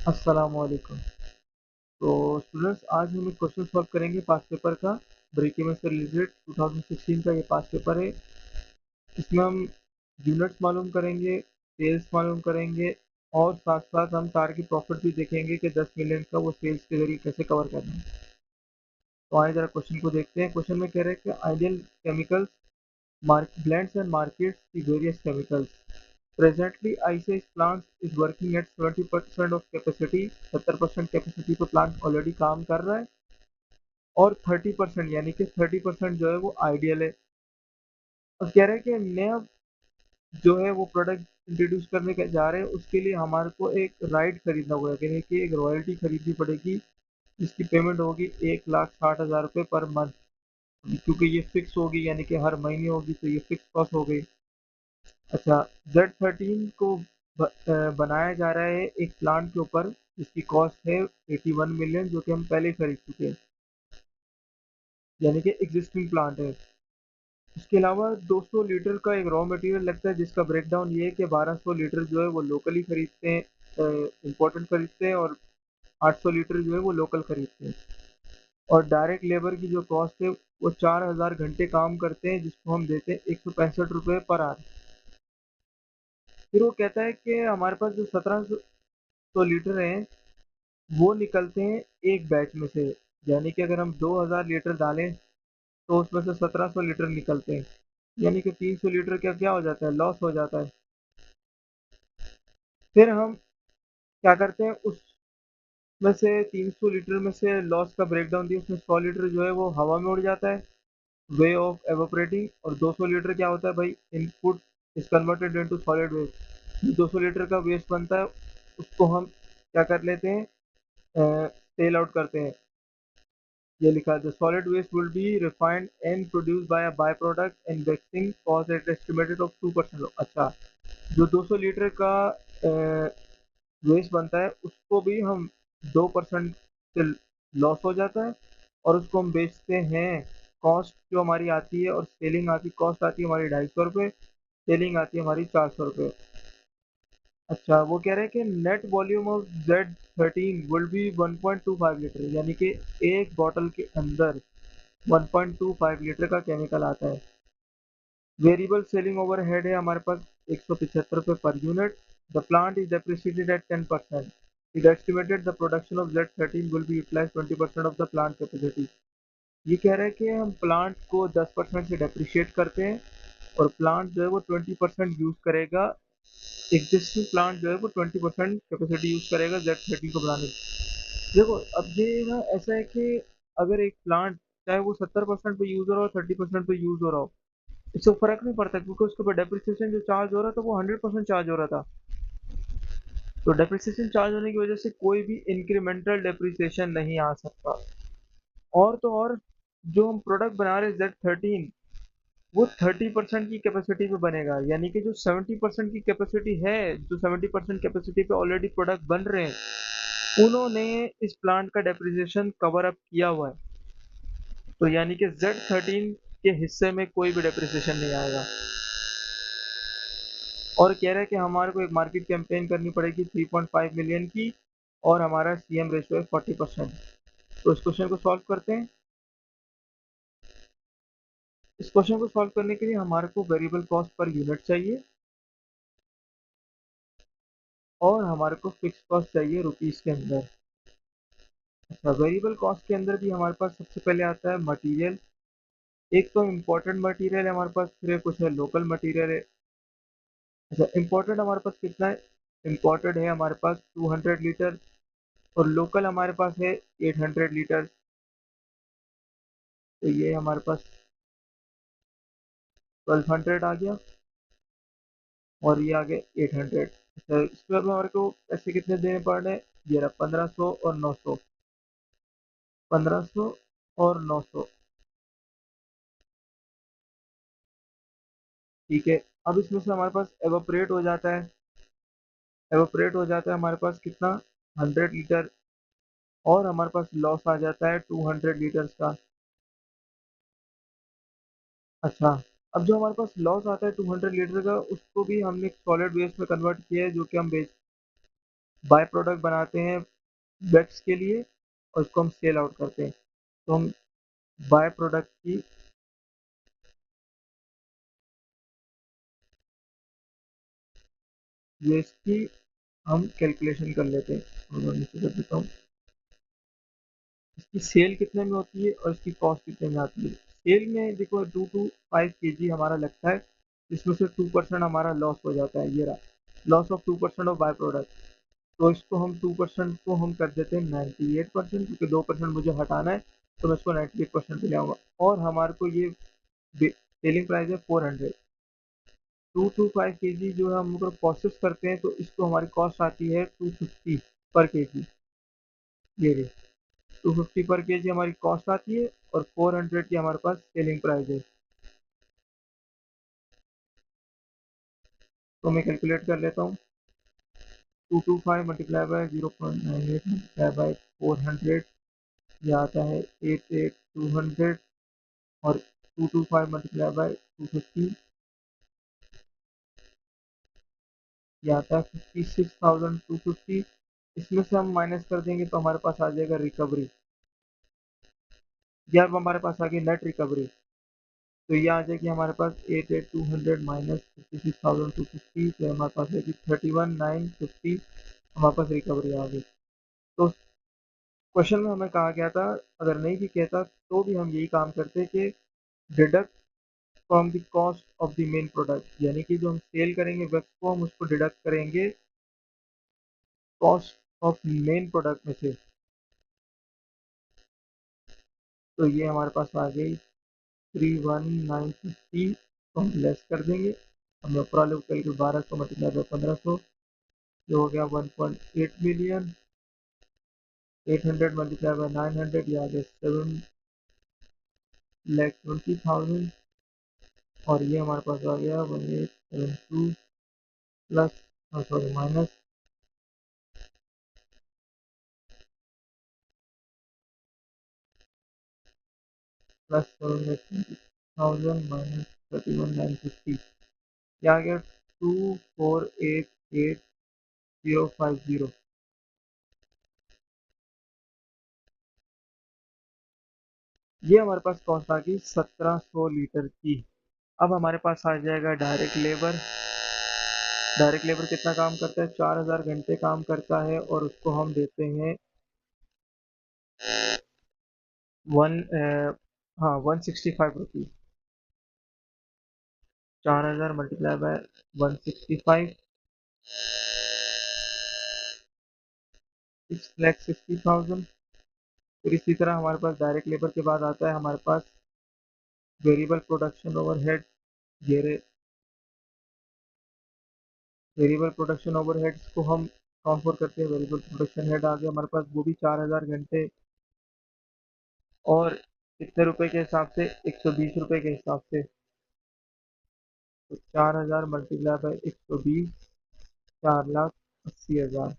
अस्सलामुअलैकुम। तो स्टूडेंट्स, आज हम एक क्वेश्चन सॉल्व करेंगे पास्ट पेपर का। ब्रेक इवन से रिलेटेड 2016 का ये पास्ट पेपर है। इसमें हम यूनिट्स मालूम करेंगे, सेल्स मालूम करेंगे, और साथ साथ हम टारगेट प्रॉफिट भी देखेंगे कि 10 मिलियन का वो सेल्स के जरिए कैसे कवर करना है। तो आइए जरा क्वेश्चन को देखते हैं। क्वेश्चन में कह रहे हैं कि ideal chemicals blends and markets the various chemicals. Presently, ICI's plant is working at 70% of capacity, 70% capacity पे प्लांट ऑलरेडी काम कर रहा है, और 30% यानी कि 30% जो है वो आइडियल है। और कह रहे हैं कि नया जो है वो प्रोडक्ट इंट्रोड्यूस करने के जा रहे हैं, उसके लिए हमारे को एक राइट खरीदना होगा, यानी कि एक रॉयल्टी खरीदनी पड़ेगी, जिसकी पेमेंट होगी 1,60,000 रुपये पर मंथ। क्योंकि ये फिक्स होगी, यानी कि हर महीने होगी, तो ये फिक्स कॉस्ट हो गई। अच्छा, Z13 को बनाया जा रहा है एक प्लांट के ऊपर, जिसकी कॉस्ट है 81 मिलियन, जो कि हम पहले ही खरीद चुके हैं, यानी कि एग्जिस्टिंग प्लांट है। इसके अलावा 200 लीटर का एक रॉ मटेरियल लगता है, जिसका ब्रेकडाउन ये है कि 1200 लीटर जो है वो लोकली खरीदते हैं, इम्पोर्टेंट खरीदते हैं, और 800 लीटर जो है वो लोकल खरीदते हैं। और डायरेक्ट लेबर की जो कॉस्ट है वो 4000 घंटे काम करते हैं, जिसको हम देते हैं 165 रुपये पर आवर। फिर वो कहता है कि हमारे पास जो 1700 लीटर हैं वो निकलते हैं एक बैच में से, यानी कि अगर हम 2000 लीटर डालें तो उसमें से 1700 लीटर निकलते हैं, यानी कि 300 लीटर का क्या हो जाता है, लॉस हो जाता है। फिर हम क्या करते हैं, उसमें से 300 लीटर में से लॉस का ब्रेकडाउन दिया, उसमें 100 लीटर जो है वो हवा में उड़ जाता है, वे ऑफ एवोपरेटिंग। और 200 लीटर क्या होता है भाई, input is converted into solid waste. 200 litre का वेस्ट बनता है, उसको हम क्या कर लेते हैं, सेल आउट करते हैं। ये लिखा है, the solid waste will be refined and produce by a by product and vexing cost at estimated of 2%। अच्छा, जो 200 लीटर का वेस्ट बनता है उसको भी हम 2% से लॉस हो जाता है, और उसको हम बेचते हैं। कॉस्ट जो हमारी आती है, और सेलिंग आती, कॉस्ट आती है हमारी 250 रुपये, सेलिंग आती है हमारी 400 रुपये। अच्छा, वो कह रहे हैं कि net volume of Z13 will B 1.25 litre, यानी कि एक बॉटल के अंदर 1.25 लीटर का केमिकल आता है। वेरिएबल सेलिंग ओवरहेड है हमारे पास 175 रुपये per unit. The plant is depreciated at 10%। It estimated the production of Z13 will be utilise 20% of the plant capacity. ये कह रहे हैं कि हम प्लांट को 10% से डेप्रिशिएट करते हैं, और प्लांट जो है वो 20% यूज करेगा। एग्जिस्टिंग प्लांट जो है वो 20% कैपेसिटी यूज करेगा Z13 को बनाने की। देखो, अब ये ना ऐसा है कि अगर एक प्लांट चाहे वो 70% पे यूज हो रहा हो, 30% पे यूज हो रहा हो, इससे फर्क नहीं पड़ता, क्योंकि उसके ऊपर डेप्रिसिएशन जो चार्ज हो रहा था वो 100% चार्ज हो रहा था। तो डेप्रिसिएशन चार्ज होने की वजह से कोई भी इंक्रीमेंटल डेप्रिसिएशन नहीं आ सकता। और तो और, जो हम प्रोडक्ट बना रहे हैं Z13, वो 30% की कैपेसिटी पे बनेगा, यानी कि जो 70% की कैपेसिटी है, जो 70% कैपेसिटी पे ऑलरेडी प्रोडक्ट बन रहे हैं, उन्होंने इस प्लांट का डेप्रिसिएशन कवर अप किया हुआ है। तो यानी कि Z13 के हिस्से में कोई भी डेप्रिसिएशन नहीं आएगा। और कह रहा है कि हमारे को एक मार्केट कैंपेन करनी पड़ेगी 3.5 मिलियन की, और हमारा CM रेशियो है 40%। तो इस क्वेश्चन को सॉल्व करते हैं। इस क्वेश्चन को सॉल्व करने के लिए हमारे को वेरिएबल कॉस्ट पर यूनिट चाहिए, और हमारे को फिक्स कॉस्ट चाहिए रुपीस के अंदर। अच्छा, वेरिएबल कॉस्ट के अंदर भी हमारे पास सबसे पहले आता है मटेरियल। एक तो इम्पोर्टेंट मटेरियल है हमारे पास, फिर कुछ है लोकल मटेरियल है। अच्छा, इम्पोर्टेंट हमारे पास कितना है, इम्पोर्टेड है हमारे पास 200 लीटर, और लोकल हमारे पास है 800 लीटर। तो ये हमारे पास 1200 आ गया, और ये आ गया 800। अच्छा, इसमें अब हमारे को पैसे कितने देने पड़ रहे हैं, ये रहा 1500 और 900, 1500 और 900। ठीक है, अब इसमें से हमारे पास एवोपरेट हो जाता है, एवोपरेट हो जाता है हमारे पास कितना, 100 लीटर, और हमारे पास लॉस आ जाता है 200 लीटर्स का। अच्छा, अब जो हमारे पास लॉस आता है 200 लीटर का, उसको भी हमने सॉलिड वेस्ट में कन्वर्ट किया है, जो कि हम बेच बाय प्रोडक्ट बनाते हैं वेक्स के लिए और इसको हम सेल आउट करते हैं। तो हम बाय प्रोडक्ट की वेस्ट की हम कैलकुलेशन कर लेते हैं। और मैं नीचे कर देता हूँ इसकी सेल कितने में होती है और इसकी कॉस्ट कितने में आती है। सेल में देखो 2 to 5 kg हमारा लगता है, जिसमें से 2% हमारा लॉस हो जाता है। ये रहा loss of 2% of by product. तो इसको हम 2% को हम कर देते हैं 98%, क्योंकि 2% मुझे हटाना है, तो मैं इसको 98% पे ले आऊंगा। और हमारे को ये सेलिंग प्राइस है 400। 2 to 5 kg जो है हम अगर प्रोसेस करते हैं तो इसको हमारी कॉस्ट आती है 250 पर केजी। ये रही 250 पर केजी हमारी कॉस्ट आती है और 400 की हमारे पास सेलिंग प्राइस है। तो मैं कैलकुलेट कर लेता हूँ। 225 मल्टीप्लाई बाय 0.98 मल्टीप्लाई बाय 400, ये आता है 88,200। और 225 मल्टीप्लाई बाय 250, ये आता है 56,250। इसमें से हम माइनस कर देंगे तो हमारे पास आ जाएगा रिकवरी। ये अब हमारे पास आ गई नेट रिकवरी। तो ये आ जाएगी हमारे पास 88,200 माइनस 56,250, तो हमारे पास आएगी 31,950। हमारे पास रिकवरी आ गई। तो क्वेश्चन में हमें कहा गया था, अगर नहीं भी कहता तो भी हम यही काम करते कि deduct from the cost of the main product, यानी कि जो हम सेल करेंगे वेब को हम उसको डिडक्ट करेंगे कॉस्ट ऑफ मेन प्रोडक्ट में से। तो ये हमारे पास आ गई 31,950, तो हम लेस कर देंगे। हमने ऊपर वाले को कैलकुलेट 1200 मल्टीप्लाई बाय 1500, जो हो गया 1.8 मिलियन। 800 मल्टीप्लाई बाय 900, ये आ गया 7,20,000। और ये हमारे पास आ गया 1872 plus, sorry minus, plus 7,20,000 minus 31,950, ये आ गया 2488,050। ये हमारे पास कॉस्ट आ गई 1700 लीटर की। अब हमारे पास आ जाएगा डायरेक्ट लेबर। डायरेक्ट लेबर कितना काम करता है, 4,000 घंटे काम करता है, और उसको हम देते हैं वन हाँ 165 रुपीज। 4,000 multiply by 165, 6,60,000। फिर इसी तरह हमारे पास डायरेक्ट लेबर के बाद आता है हमारे पास वेरिएबल प्रोडक्शन ओवरहेड। ये वेरिएबल प्रोडक्शन ओवरहेड्स को हम काउंट फॉर करते हैं। वेरिएबल प्रोडक्शन हेड आ गया हमारे पास, वो भी 4,000 घंटे, और कितने रुपए के हिसाब से, 120 रुपए के हिसाब से। तो 4,000 मल्टीप्लाई बाय 120, 4,80,000।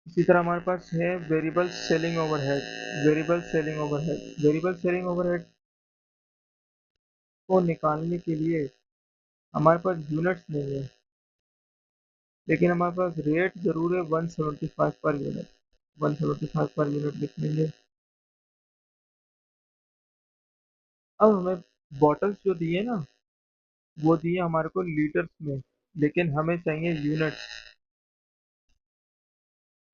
इसी तरह हमारे पास है variable selling overhead. Variable selling overhead variable selling overhead को निकालने के लिए हमारे पास यूनिट्स नहीं है, लेकिन हमारे पास रेट जरूर है 175 पर यूनिट। 175 पर यूनिट लिख लेंगे। अब हमें बॉटल्स जो दिए ना, वो दिए हमारे को लीटर्स में, लेकिन हमें चाहिए यूनिट्स।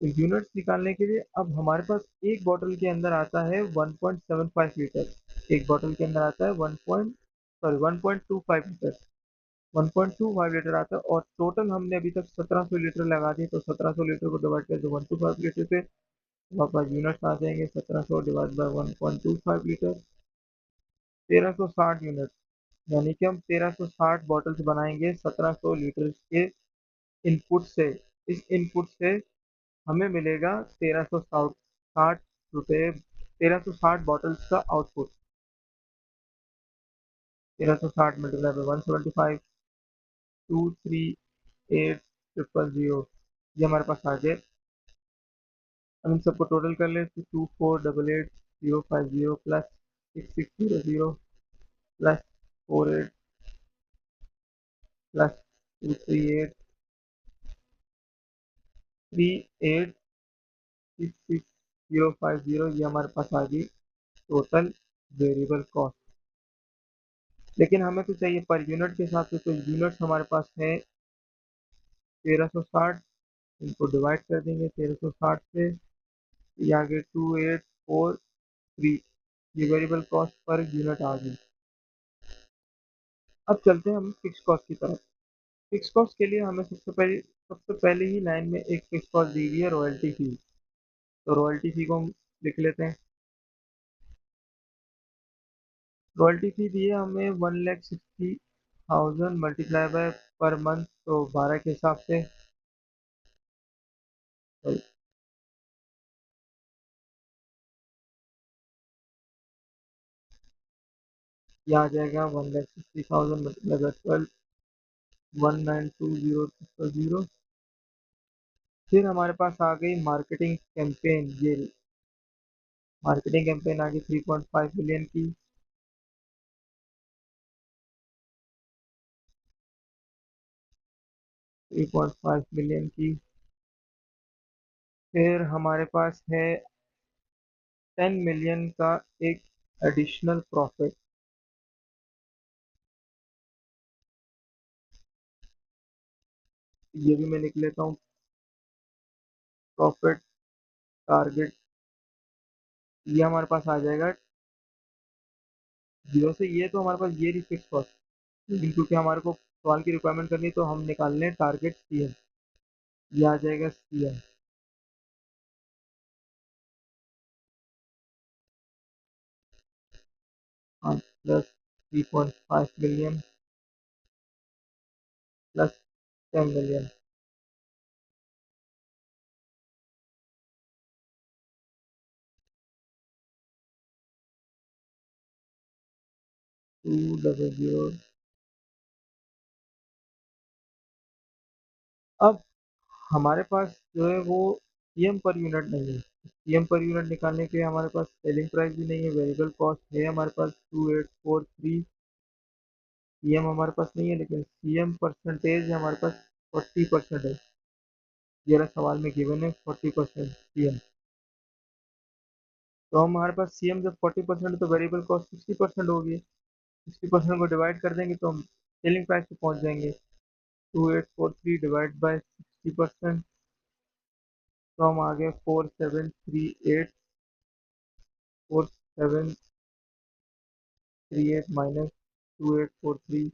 तो यूनिट्स निकालने के लिए अब हमारे पास एक बॉटल के अंदर आता है 1.75 लीटर। एक बॉटल के अंदर आता है 1.25 लीटर। 1.25 लीटर आता है, और टोटल हमने अभी तक 1700 लीटर लगा दी। तो 1700 लीटर को डिवाइड कर दो 125 लीटर से, वापस यूनिट्स आ जाएंगे। 1700 डिवाइड बाय 1.25 लीटर, 1360 यूनिट। यानी कि हम 1360 बॉटल्स बनाएंगे 1700 लीटर के इनपुट से। इस इनपुट से हमें मिलेगा 1360 रुपये, 1360 बॉटल्स का आउटपुट। 1360 मल्टीप्लाई बाय 175, 238,000, ये हमारे पास आ गए। हम इन सबको टोटल कर ले तो 2488,050 प्लस 6600 प्लस प्लस 238,66050, ये हमारे पास आ गई टोटल वेरिएबल कॉस्ट। लेकिन हमें तो चाहिए पर यूनिट के हिसाब से, तो यूनिट्स हमारे पास है 1360, इनको डिवाइड कर देंगे 1360 से, ये आ गए 2843, ये वेरिएबल कॉस्ट पर यूनिट आ गई। अब चलते हैं हम फिक्स कॉस्ट की तरफ। फिक्स कॉस्ट के लिए हमें सबसे पहले ही लाइन में एक फिक्स कॉस्ट दी हुई है, रॉयल्टी फी। तो रॉयल्टी फी को हम लिख लेते हैं। रॉयल्टी फी दी है हमें 1,60,000 मल्टीप्लाई बाय पर मंथ, तो 12 के हिसाब से, तो ये आ जाएगा 1,60,000 मल्टीप्लाई बाय 12, 1920,000। फिर हमारे पास आ गई मार्केटिंग कैंपेन, ये मार्केटिंग कैंपेन आ गई 3.5 मिलियन की। 3.5 मिलियन की। फिर हमारे पास है 10 मिलियन का एक एडिशनल प्रॉफिट, ये भी मैं लिख लेता हूँ। प्रॉफिट टारगेट, ये हमारे पास आ जाएगा जीरो से, ये तो हमारे पास ये रही फिक्स कॉस्ट। लेकिन क्योंकि हमारे को सवाल की रिक्वायरमेंट करनी है, तो हम निकाल लें टारगेट सीएम, ये आ जाएगा सीएम। हाँ, प्लस 3.5 मिलियन प्लस 10 मिलियन, 200। अब हमारे पास जो है वो सीएम पर यूनिट नहीं है। सीएम पर यूनिट निकालने के लिए हमारे पास सेलिंग प्राइस भी नहीं है, वेरिएबल कॉस्ट है हमारे पास 2843। सीएम हमारे पास नहीं है, लेकिन सीएम परसेंटेज है हमारे पास 40% है। ये रहा सवाल में गिवन है 40% सीएम। तो हमारे पास सीएम जब 40% है, तो वेरिएबल कॉस्ट 60% होगी। 60% को डिवाइड कर देंगे तो हम सेलिंग प्राइस पे पहुंच जाएंगे। 2843 डिवाइड बाय 60%, तो हम आ गए 4738 माइनस 2843,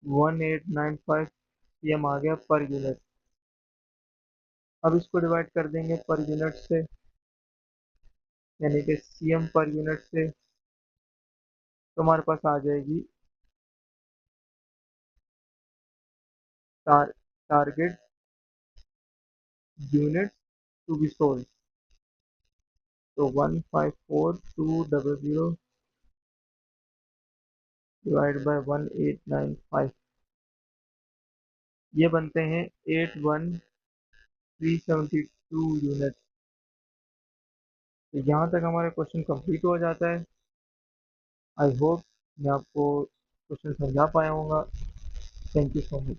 1895 सीएम आ गया पर यूनिट। अब इसको डिवाइड कर देंगे पर यूनिट से, यानी कि सीएम पर यूनिट से, तो हमारे पास आ जाएगी टार, target unit to be sold. तो 154200 डिवाइड बाय 1895, ये बनते हैं 81,372 यूनिट। तो यहाँ तक हमारा क्वेश्चन कंप्लीट हो जाता है। आई होप मैं आपको क्वेश्चन समझा पाया हूँगा। Thank you so much.